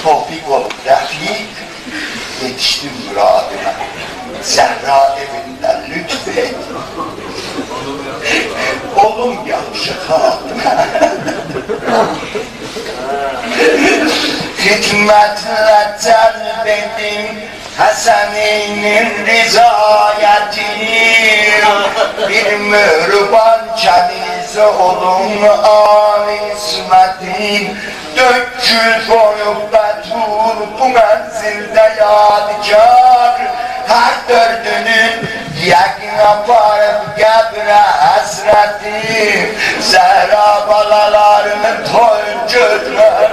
Topik olup Refik yetiştim muradına. Zehra evinden lütfet. Oğlum yakışık hatıma. Hikmetle celbedim Haseni'nin rızayetini. Bir mühriban çenizi olun âl-i ismetin. 400 boyuk betur bu menzilde yadigar. Her dördünün yakin aparıp gebre hasreti. Zehra balalarının toyun gözleri.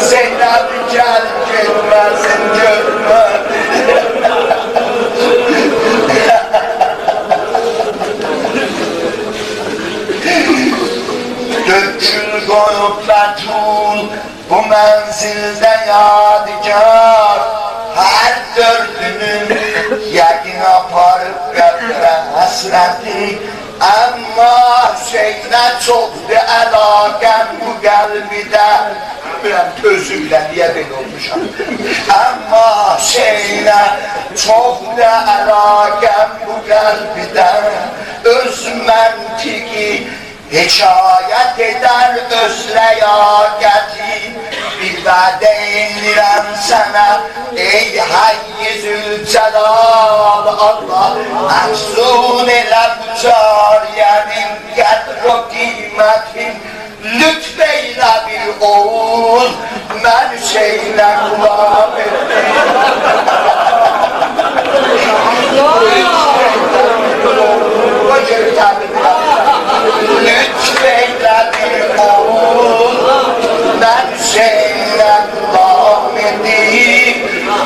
Zeynep gel gitmezsin görme. Dökül koyup betul bu menzilde yadigar. Her dördünün yakin aparıp göbre hasreti. Ama Hüseyin'e çoktu əlaqəm bu qəlbidə. Bilmem özümlə niyə belə olmuşam. Amma Hüseyin'e çoktu əlaqəm bu qəlbidə. Öz məntiqi hikayət edər öz ləyaqəti. Bir vədə indirəm sənə ey Hayy Zülcelal. Allah əfsun elə bu cariyenin qədr o qiymətin. Lütfeyle bir oğul mən Hüseyin'e kulağım ettim. Lütfeyle bir oğul mən Hüseyin'e kulağım ettim.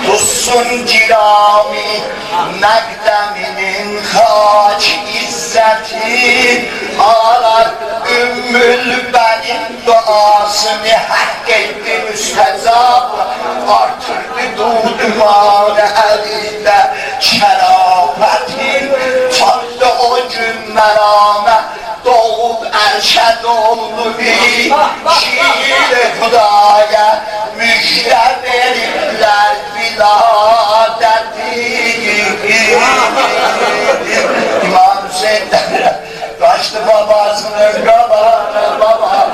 Tutsun cirami məqdəminin xaç izzəti. Ağlar Ümmül benim duasını hak etti müstezab. Artırdı dudumanı elinde şerafetin. Çattı o gün merame doğup erşed oldu bir şiir Hudaya müjde verirler viladeti. İmam Hüseyin'den kaçtı babasının kabağına baba.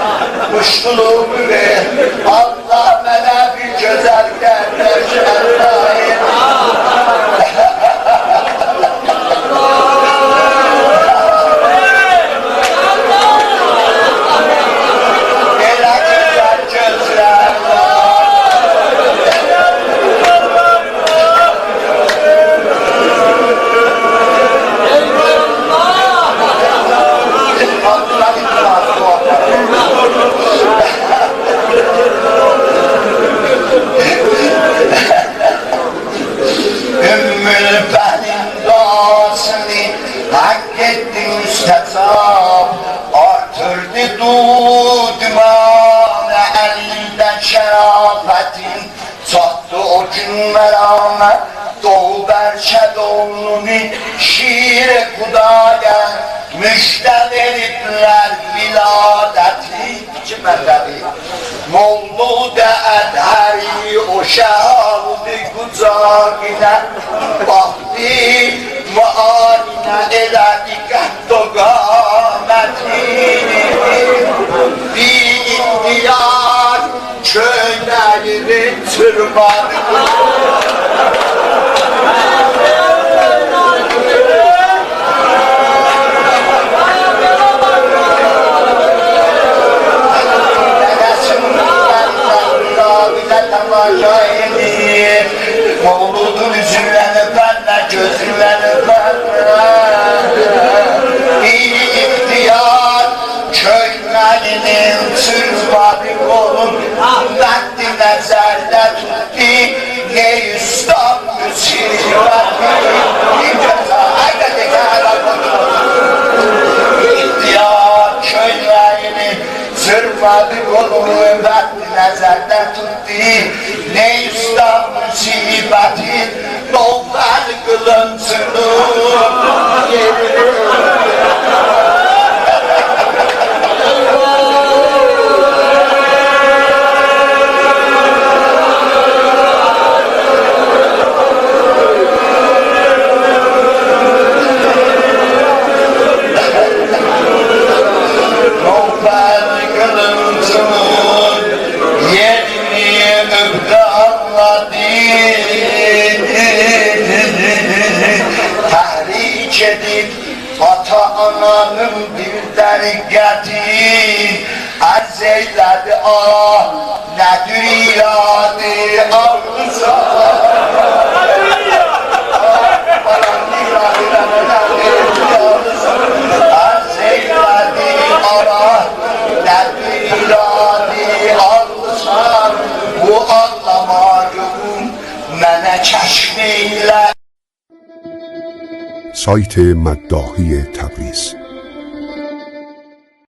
Kuşkuluğumu ver Allah bana bir güzel kardeş Allah'ım. Artırdı dudumanı elinde şerafetin. Çattı o gün merame doğup erşed oldu bir şiir Hudaya müjde verirler viladeti. İki mezhebi Mevlud-i Edheri o şehaldı kucağına. Vakti muayene elədik doqamətini. Bir ihtiyar köylərini tırmanı. Mevludun üzüleni benle, gözüleni benle. Bir ihtiyar kökmeninin sırtmadı kolun. Nakdi nezerde tuttu, ne yüstan müsibeti. İhtiyar kökmeninin sırtmadı kolun. Nakdi nezerde tuttu, ne yüstan müsibeti. Doğal kılıncını yerim. yetim arz eyledi nedir iradı arzusa arz eyledi nedir iradı arzusa bu anlamayım mənə kəşf eylə. سایت مداحی تبریز